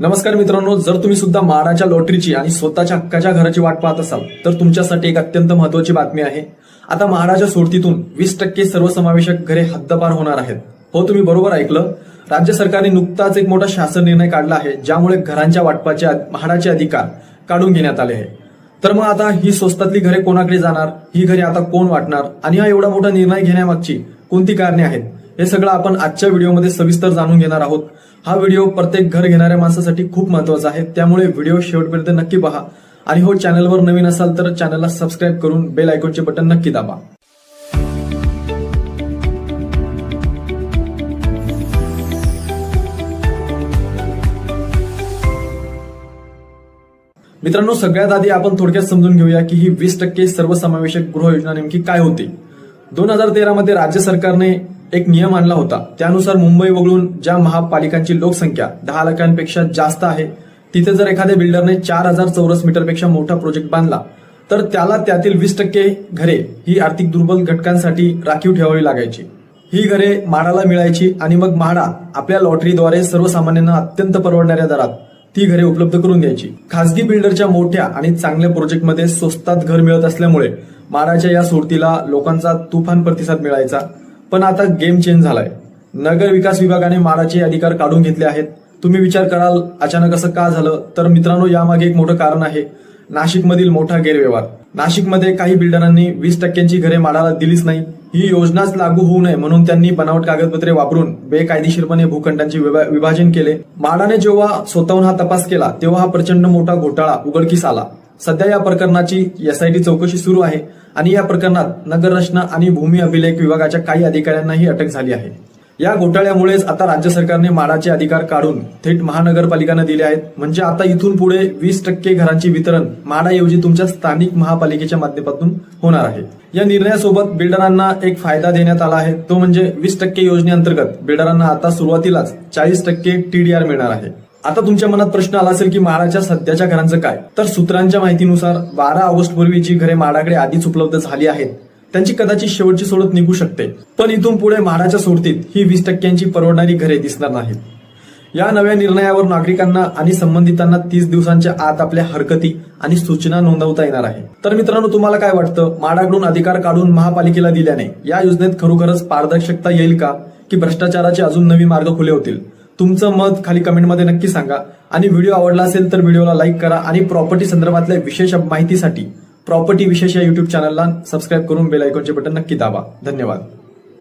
नमस्कार मित्रांनो, जर तुम्ही सुद्धा म्हाडाच्या लॉटरीची आणि स्वतःच्या हक्काच्या घराची वाट पाहत असाल तर तुमच्यासाठी एक अत्यंत महत्वाची बातमी आहे। आता म्हाडाच्या सोडतीतून 20% सर्वसमावेशक घरे हद्दपार होणार आहेत। हो, तुम्ही बरोबर ऐकलं। राज्य सरकारने नुकताच एक मोठा शासन निर्णय काढला आहे, ज्यामुळे घरांच्या वाटपाचे म्हाडाचे अधिकार काढून घेण्यात आले आहे। तर मग आता ही स्वस्तातली घरे कोणाकडे जाणार, ही घरे आता कोण वाटणार आणि हा एवढा मोठा निर्णय घेण्यामागची कोणती कारणे आहेत, हे सगळं आपण आजच्या व्हिडिओमध्ये सविस्तर जाणून घेणार आहोत। हा व्हिडिओ प्रत्येक घर घेणाऱ्या माणसासाठी खूप महत्त्वाचा आहे, त्यामुळे व्हिडिओ शेवटपर्यंत नक्की पहा। आणि हो, चॅनलवर नवीन असाल तर चॅनलला सबस्क्राईब करून बेल आयकॉनचे बटन नक्की दाबा। मित्रांनो, सगळ्यात आधी आपण थोडक्यात समजून घेऊया की ही 20% सर्वसमावेशक गृहयोजना नेमकी काय होती। 2013 मध्ये राज्य सरकारने एक नियम आणला होता। त्यानुसार मुंबई वगळून ज्या महापालिकांची लोकसंख्या 10 लाखांपेक्षा जास्त आहे, तिथे जर एखाद्या बिल्डरने 4000 चौरस मीटरपेक्षा मोठा प्रोजेक्ट बांधला तर त्याला त्यातील 20% घरे ही आर्थिक दुर्बल घटकांसाठी राखीव ठेवावी लागायची। ही घरे म्हाडाला मिळायची आणि मग म्हाडा आपल्या लॉटरीद्वारे सर्वसामान्यांना अत्यंत परवडणाऱ्या दरात ती घरे उपलब्ध करून द्यायची। खासगी बिल्डरच्या मोठ्या आणि चांगल्या प्रोजेक्टमध्ये स्वस्तात घर मिळत असल्यामुळे म्हाडाच्या या सोडतीला लोकांचा तुफान प्रतिसाद मिळायचा। पण आता गेम चेंज झालाय। नगर विकास विभागाने म्हाडाचे अधिकार काढून घेतले आहेत। तुम्ही विचार कराल अचानक असं का झालं, तर मित्रांनो, यामागे एक मोठं कारण आहे नाशिकमधील मोठा गैरव्यवहार। नाशिकमध्ये काही बिल्डरांनी 20% घरे म्हाडाला दिलीच नाही। ही योजनाच लागू होऊ नये म्हणून त्यांनी बनावट कागदपत्रे वापरून बेकायदेशीरपणे भूखंडांचे विभाजन केले। म्हाडाने जेव्हा स्वतःहून हा तपास केला तेव्हा हा प्रचंड मोठा घोटाळा उघडकीस आला। सध्या या प्रकरणाची SIT चौकशी सुरू आहे आणि या प्रकरणात नगर रचना आणि भूमी अभिलेख विभागाच्या काही अधिकाऱ्यांनाही अटक झाली आहे। या घोटाळ्यामुळेच आता राज्य सरकारने म्हाडाचे अधिकार काढून थेट महानगरपालिकांना दिले आहेत। म्हणजे आता इथून पुढे 20% घरांचे वितरण म्हाडाऐवजी तुमच्या स्थानिक महापालिकेच्या माध्यमातून होणार आहे। या निर्णयासोबत बिल्डरांना एक फायदा देण्यात आला आहे, तो म्हणजे 20% योजनेअंतर्गत बिल्डरांना आता सुरुवातीलाच 40% TDR मिळणार आहे। आता तुमच्या मनात प्रश्न आला असेल की म्हाडाच्या सध्याच्या घरांचं काय, तर सूत्रांच्या माहितीनुसार 12 ऑगस्ट पूर्वी जी घरे म्हाडाकडे आधीच उपलब्ध झाली आहेत त्यांची कदाचित शेवटची सोडत निघू शकते। पण इथून पुढे म्हाडाच्या सोडतीत ही 20% परवडणारी घरे दिसणार नाहीत। या नव्या निर्णयावर नागरिकांना आणि संबंधितांना 30 दिवसांच्या आत आपल्या हरकती आणि सूचना नोंदवता येणार आहे। तर मित्रांनो, तुम्हाला काय वाटतं, म्हाडाकडून अधिकार काढून महापालिकेला दिल्याने या योजनेत खरोखरच पारदर्शकता येईल का, की भ्रष्टाचाराचे अजून नवी मार्ग खुले होतील? तुमचं मत खाली कमेंटमध्ये नक्की सांगा। आणि व्हिडिओ आवडला असेल तर व्हिडिओला लाईक करा आणि प्रॉपर्टी संदर्भातल्या विशेष माहितीसाठी प्रॉपर्टी विशेष या YouTube चॅनलला सबस्क्राईब करून बेल आयकॉनचे बटन नक्की दाबा। धन्यवाद।